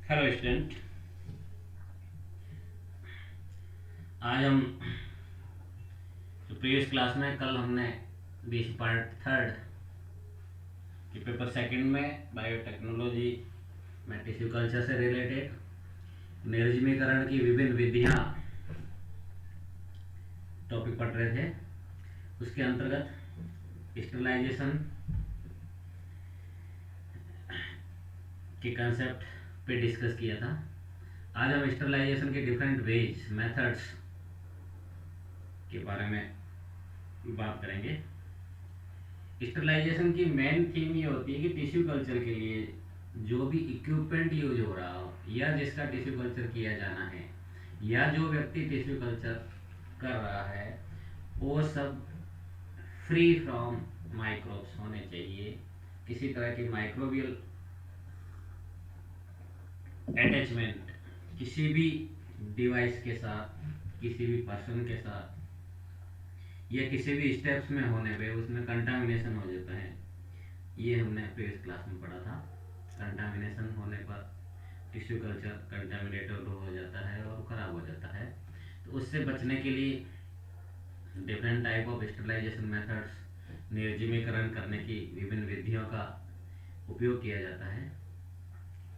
Hello student. आज हम जो प्रीवियस क्लास में कल हमने बीसी पार्ट थर्ड के पेपर सेकंड में बायोटेक्नोलॉजी में टिश्यू कल्चर से रिलेटेड निर्जमीकरण की विभिन्न विधियां टॉपिक पढ़ रहे थे। उसके अंतर्गत स्टरलाइजेशन के कंसेप्ट पे डिस्कस किया था। आज हम स्टरलाइजेशन के डिफरेंट वेज मेथड्स के बारे में बात करेंगे। स्टरलाइजेशन की मेन थीम ये होती है कि टिश्यू कल्चर के लिए जो भी इक्विपमेंट यूज हो रहा हो या जिसका टिश्यू कल्चर किया जाना है या जो व्यक्ति टिश्यू कल्चर कर रहा है वो सब फ्री फ्रॉम माइक्रोब्स होने चाहिए। किसी तरह की माइक्रोबियल अटैचमेंट किसी भी डिवाइस के साथ, किसी भी पर्सन के साथ या किसी भी स्टेप्स में होने पे उसमें कंटामिनेशन हो जाता है। ये हमने प्रीवियस क्लास में पढ़ा था। कंटामिनेशन होने पर टिश्यू कल्चर कंटामिनेटेड हो जाता है और ख़राब हो जाता है। तो उससे बचने के लिए different type of sterilisation methods, निर्जमीकरण करने की विभिन्न विधियों का उपयोग किया जाता है।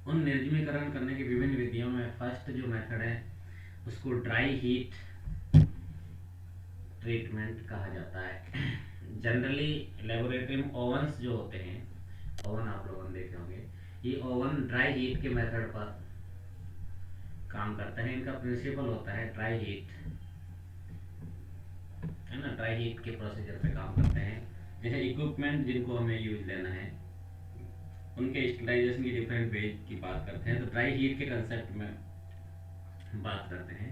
उन निर्जमीकरण करने की विभिन्न विधियों में फर्स्ट जो मेथड है उसको ड्राई हीट ट्रीटमेंट कहा जाता है। जनरली लेबोरेटरी में ओवंस जो होते हैं, ओवन आप लोगों ने देखे होंगे, ये ओवन ड्राई हीट के मेथड पर काम करता है। इनका प्रिंसिपल होता है ड्राई हीट, है ना। ड्राई हीट के प्रोसीजर पे काम करते हैं। जैसे इक्विपमेंट जिनको हमें यूज लेना है उनके स्टरलाइजेशन की डिफरेंट वेज की बात करते हैं। तो ड्राई हीट के कंसेप्ट में बात करते हैं।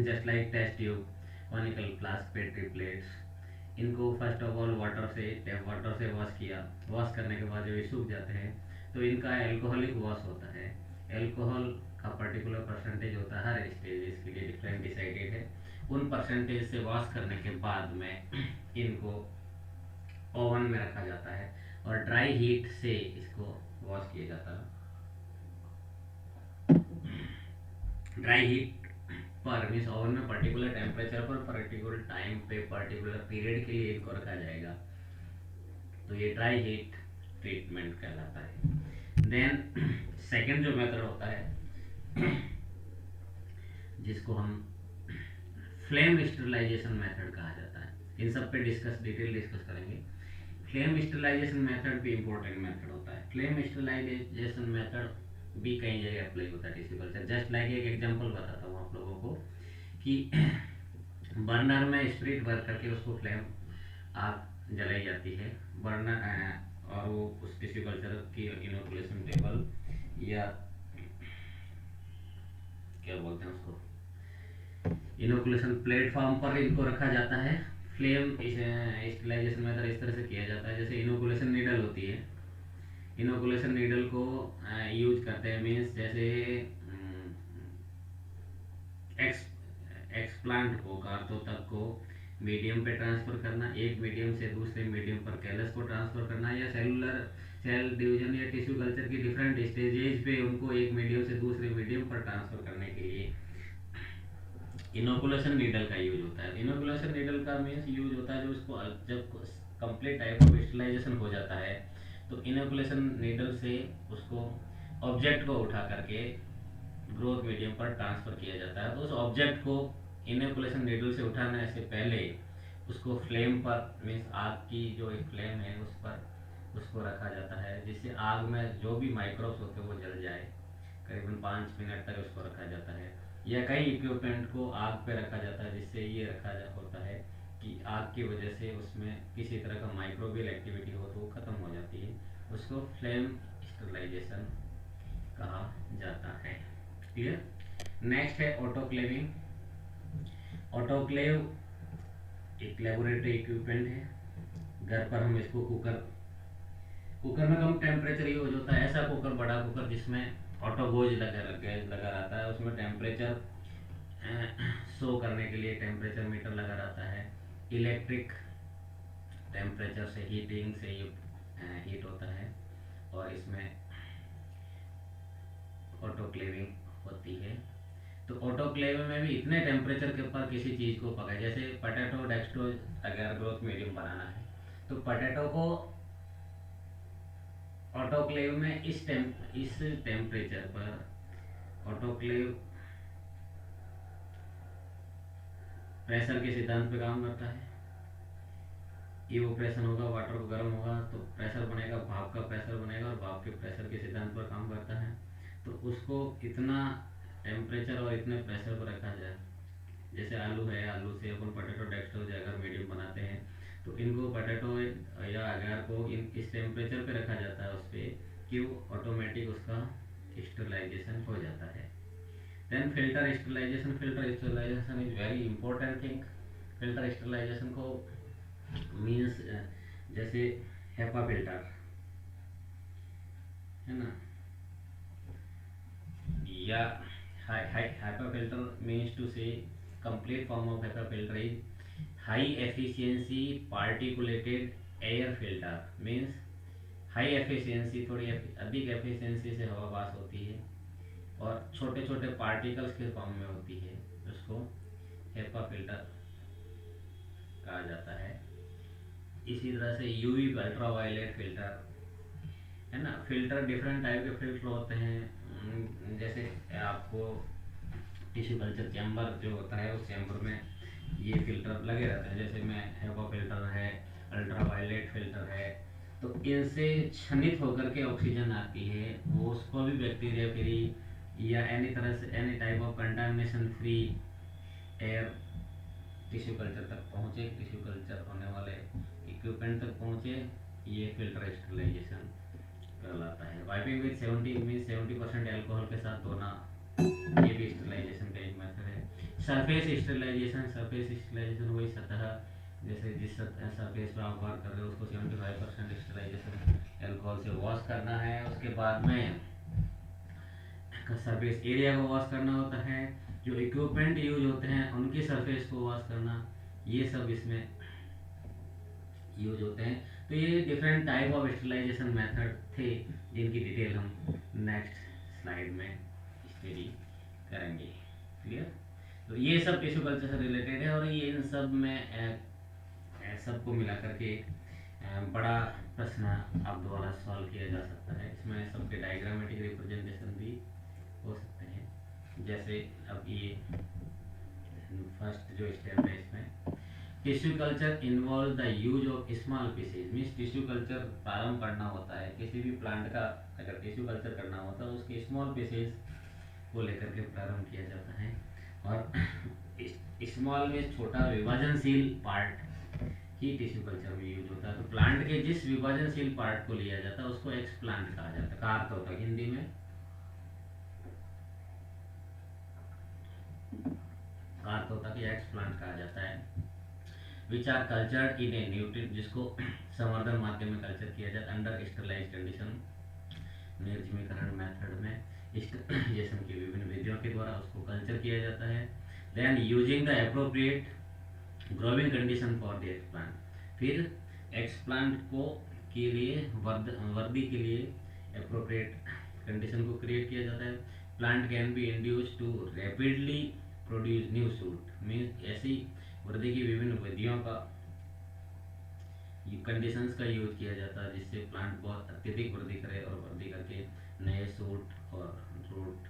Just like test tube, conical flask, petri plates, इनको फर्स्ट ऑफ ऑल वाटर से टैप वाटर से वॉश किया। वॉश करने के बाद जब ये सूख जाते हैं तो इनका एल्कोहलिक वॉश होता है। एल्कोहल का पर्टिकुलर परसेंटेज होता है, हर स्टेज इसके लिए डिफरेंट डिसाइडेड है। उन परसेंटेज से वॉश करने के बाद में इनको ओवन में रखा जाता है और ड्राई हीट से इसको वॉश किया जाता है। ड्राई हीट पर मीन्स ओवन में पर्टिकुलर टेम्परेचर पर पर्टिकुलर टाइम पे पर्टिकुलर पीरियड के लिए इनको रखा जाएगा। तो ये ड्राई हीट ट्रीटमेंट कहलाता है। देन सेकेंड जो मेथड होता है जिसको हम फ्लेम स्टरलाइजेशन मेथड कहा जाता है। इन सब पे डिटेल डिस्कस करेंगे। फ्लेम स्टरलाइजेशन मेथड भी इंपॉर्टेंट मेथड होता है। फ्लेम स्टरलाइजेशन मेथड भी कई जगह अप्लाई होता है टिश्यू कल्चर। जस्ट लाइक एक एग्जांपल बताता हूँ आप लोगों को कि बर्नर में स्पिरिट भर करके उसको फ्लेम आग जलाई जाती है। बर्नर और वो उस टिश्यू कल्चर की इनोकुलेशन टेबल या क्या बोलते हैं उसको, इनोकुलेशन प्लेटफॉर्म पर इनको रखा जाता है। फ्लेम स्टरलाइजेशन मेथड इस तरह से किया जाता है जैसे इनोकुलेशन नीडल होती है। इनोकुलेशन नीडल को यूज करते हैं मीन्स जैसे एक्स एक्सप्लांट को, कार्तोतक को मीडियम पे ट्रांसफ़र करना, एक मीडियम से दूसरे मीडियम पर कैलस को ट्रांसफ़र करना, या सेलुलर सेल डिवीजन या टिश्यू कल्चर की डिफरेंट स्टेजेज पे उनको एक मीडियम से दूसरे मीडियम पर ट्रांसफ़र करने के लिए इनोकुलेशन नीडल का यूज होता है। इनोकुलेशन नीडल का मीन्स यूज होता है जो उसको जब कंप्लीट टाइप ऑफ स्टरलाइजेशन हो जाता है तो इनोकुलेशन नीडल से उसको ऑब्जेक्ट को उठा करके ग्रोथ मीडियम पर ट्रांसफ़र किया जाता है। तो उस ऑब्जेक्ट को इनोकुलेशन नीडल से उठाने से पहले उसको फ्लेम पर मीन्स आग की जो एक फ्लेम है उस पर उसको रखा जाता है जिससे आग में जो भी माइक्रोब्स होते हैं वो जल जाए। करीबन 5 मिनट तक उसको रखा जाता है। या कई इक्विपमेंट को आग पे रखा जाता है जिससे ये होता है कि आग की वजह से उसमें किसी तरह का माइक्रोबियल एक्टिविटी हो तो वो ख़त्म हो जाती है। उसको फ्लेम स्टरलाइजेशन कहा जाता है। क्लियर। नेक्स्ट है ऑटोक्लेविंग। ऑटोक्लेव एक लेबोरेटरी इक्विपमेंट है। घर पर हम इसको कुकर कुकर में कम टेम्परेचर यूज होता है। ऐसा कुकर, बड़ा कुकर जिसमें ऑटोगोज लगा रहता है, उसमें टेम्परेचर शो करने के लिए टेम्परेचर मीटर लगा रहता है। इलेक्ट्रिक टेम्परेचर से हीटिंग से ये हीट होता है और इसमें ऑटोक्लेविंग होती है। तो ऑटोक्लेव में भी इतने टेम्परेचर के ऊपर किसी चीज़ को पकाए, जैसे पटेटो डेक्सट्रोज अगर ग्रोथ मीडियम बनाना है तो पटेटो को ऑटोक्लेव में इस टेम्परेचर पर ऑटोक्लेव प्रेशर के सिद्धांत पे काम करता है। इवोप्रेशन होगा, वाटर को गर्म होगा तो प्रेशर बनेगा, भाप का प्रेशर बनेगा और भाप के प्रेशर के सिद्धांत पर काम करता है। तो उसको इतना टेम्परेचर और इतने प्रेशर पर रखा जाए, जैसे आलू है, आलू से अपन पोटैटो डेक्सट्रोज अगर मीडियम बनाते हैं तो इनको पोटैटो या अगार को इस टेम्परेचर पे रखा जाता है उस पर कि वो ऑटोमेटिक उसका स्टरलाइजेशन हो जाता है। Then filter sterilization is very important thing. Filter sterilization को मीन्स जैसे हेपा फिल्टर है ना, या HEPA filter means to say complete form of HEPA filter is high efficiency particulated air filter means high efficiency, थोड़ी अधिक efficiency से हवा पास होती है और छोटे छोटे पार्टिकल्स के फॉर्म में होती है, उसको हेपा फिल्टर कहा जाता है। इसी तरह से यूवी अल्ट्रावायलेट फिल्टर है ना। फिल्टर डिफरेंट टाइप के फिल्टर होते हैं, जैसे आपको टिश्यू कल्चर चैम्बर जो होता है उस चैम्बर में ये फिल्टर लगे रहते हैं, जैसे में हेपा फिल्टर है, अल्ट्रावायलेट फिल्टर है। तो इनसे क्षनित होकर के ऑक्सीजन आती है, वो उसको भी बैक्टीरिया फ्री या एनी तरह से any type of contamination free air tissue culture तक पहुँचे, टिश्यू कल्चर होने वाले इक्विपमेंट तक पहुँचे, ये फिल्टर स्टरलाइजेशन कहलाता है। वाइपिंग विद 70% एल्कोहल के साथ धोना, ये भी स्टरलाइजेशन का एक मेथड है। सरफेस स्टरलाइजेशन वही सतह, जैसे जिस सरफेस पर आप वर्क कर रहे हो उसको 75% स्टरलाइजेशन एल्कोहल से वॉश करना है। उसके बाद में सरफेस एरिया को वॉश करना होता है, जो इक्विपमेंट यूज होते हैं उनकी सरफेस को वॉश करना, ये सब इसमें यूज होते हैं। तो ये different type of sterilization method थे जिनकी डिटेल हम नेक्स्ट स्लाइड में स्टडी करेंगे। क्लियर? तो ये सब टिश्यू कल्चर से रिलेटेड है और ये इन सब में सबको मिला करके बड़ा प्रश्न आप द्वारा सॉल्व किया जा सकता है। इसमें सबके डायग्रामेटिक रिप्रेजेंटेशन भी हो सकते हैं। जैसे अब ये फर्स्ट जो स्टेप है इसमें tissue culture involve the use of small pieces, means tissue culture प्रारंभ करना होता है किसी भी प्लांट का, अगर टिश्यू कल्चर करना होता है उसके स्मॉल पीसेज को लेकर के प्रारंभ किया जाता है। और स्मॉल में छोटा विभाजनशील पार्ट ही टिश्यू कल्चर में यूज होता है। तो प्लांट के जिस विभाजनशील पार्ट को लिया जाता है उसको एक्सप्लांट कहा जाता है। का अर्थ होता है हिंदी में, का अर्थ होता है कि एक्सप्लांट कहा जाता है। Which are cultured in a nutrient, जिसको संवर्धन माध्यम में कल्चर किया जाता है अंडर स्टरलाइज्ड कंडीशन, निर्जमीकरण मेथड में स्टरलाइजेशन की विभिन्न विधियों के द्वारा उसको कल्चर किया जाता है। Then using the appropriate growing condition for the explant, फिर एक्सप्लांट को के लिए वर्दी के लिए एप्रोप्रिएट कंडीशन को क्रिएट किया जाता है। Plant can be induce to rapidly produce new shoot, means ऐसी वृद्धि की विभिन्न विधियों का कंडीशंस का यूज किया जाता है जिससे प्लांट बहुत अत्यधिक वृद्धि करे और वृद्धि करके नए सूट और रूट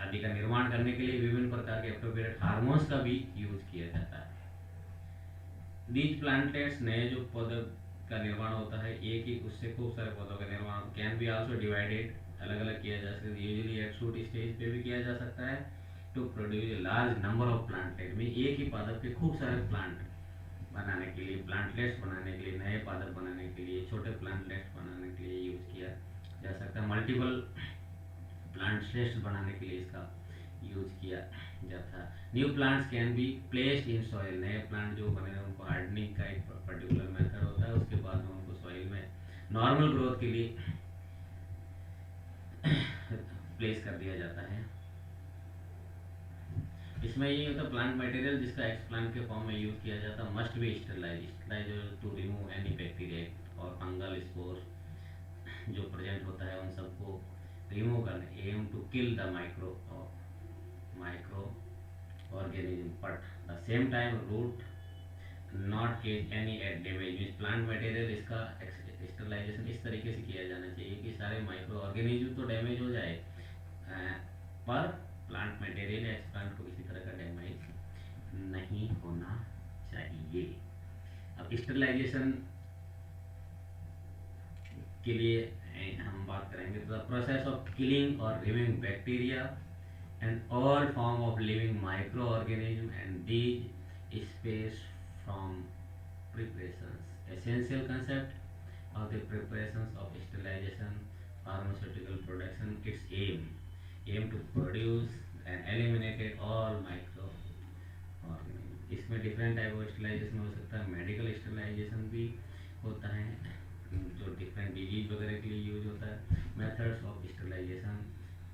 आदि का निर्माण करने के लिए विभिन्न प्रकार के एप्रोप्रिएट हार्मोन्स का भी यूज किया जाता है। दीज प्लांटेट्स, नए जो पौधों का निर्माण होता है, एक ही उससे खूब सारे पौधों का निर्माण कैन बी आल्सो डिवाइडेड, अलग अलग किया जा सकता है। यूजुअली एट शूट स्टेज पे भी किया जा सकता है to produce large number of plantlets, में एक ही पादप के खूब सारे प्लांट बनाने के लिए, प्लांटलेट्स बनाने के लिए, नए पादप बनाने के लिए, छोटे प्लांटलेट्स बनाने के लिए यूज किया जा सकता है। मल्टीपल प्लांटलेट्स बनाने के लिए इसका यूज किया जाता है। New plants can be placed in soil, नए प्लांट जो बने हैं उनको हार्डनिंग का एक पर्टिकुलर मेथड होता है, उसके बाद में उनको सॉइल में नॉर्मल ग्रोथ के लिए प्लेस कर दिया जाता है। इसमें ये होता है प्लांट मटेरियल जिसका एक्सप्लांट के फॉर्म में यूज किया जाता है must be sterilized to remove any bacteria और फंगल स्पोर जो प्रेजेंट होता है उन सबको रिमूव करने, aim to kill the micro organism, but the same time root not cause any damage, means plant material इसका स्टरलाइजेशन इस तरीके से किया जाना चाहिए कि सारे माइक्रो ऑर्गेनिज्म तो डैमेज हो जाए, पर प्लांट मटेरियल या प्लांट को किसी तरह का डैमेज नहीं होना चाहिए। अब स्टरलाइजेशन के लिए हम बात करेंगे तो द प्रोसेस ऑफ किलिंग और removing bacteria and all form of living microorganism and these space from preparations. Essential concept of the preparations of sterilization, pharmaceutical production, its aim to produce and eliminate all microorganisms. इसमें different type of sterilisation हो सकता है, medical sterilisation भी होता है जो different disease वगैरह के लिए यूज होता है। मेथड्स ऑफ स्टेरिलाइजेशन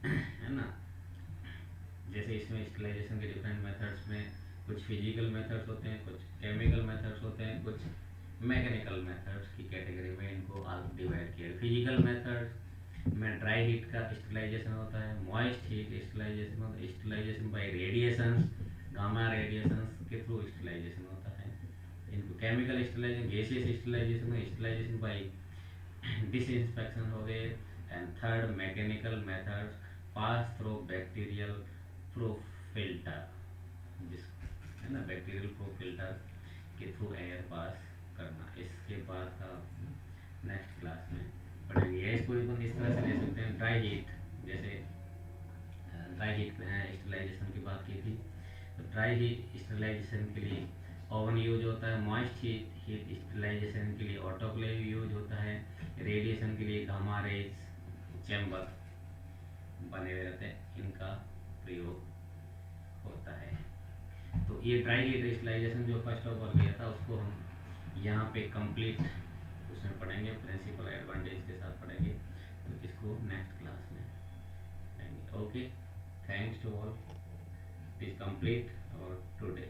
है ना, जैसे इसमें स्टेरिलाइजेशन के डिफरेंट मेथड्स में कुछ फिजिकल मेथड्स होते हैं, कुछ केमिकल मेथड्स होते हैं, कुछ मैकेनिकल मेथड्स की कैटेगरी में इनको डिवाइड किया। फिजिकल मेथड्स में ड्राई हीट का स्टेरिलाइजेशन होता है, मॉइस्ट हीट स्टेरिलाइजेशन होता है, sterilization by radiations, gamma radiations के थ्रू स्टेरिलाइजेशन होता है। इनको chemical sterilization, gaseous sterilization, sterilization by disinfection हो गए। And third mechanical methods pass through bacterial proof filter, जिस है ना बैक्टीरियल प्रूफ फिल्टर के थ्रू एयर पास करना। इसके बाद का नेक्स्ट क्लास में पढ़ेंगे। या इसको अपन इस तरह से ले सकते हैं, ड्राई हीट, जैसे ड्राई हीट स्टेरिलाइजेशन की बात की थी, तो ड्राई हीट स्टेरिलाइजेशन के लिए ओवन यूज होता है, मॉइस्ट हीट स्टेरिलाइजेशन के लिए ऑटोक्लेव यूज होता है, रेडिएशन के लिए गामा रेज चैम्बर बने हुए रहते हैं, इनका प्रयोग होता है। तो ये ड्राई हीट स्टेरिलाइजेशन जो फर्स्ट ऑफ ऑल किया था उसको हम यहाँ पे कंप्लीट उसमें पढ़ेंगे, प्रिंसिपल एडवांटेज के साथ पढ़ेंगे, तो इसको नेक्स्ट क्लास में पढ़ेंगे। Okay, thanks to all, it is complete और टुडे।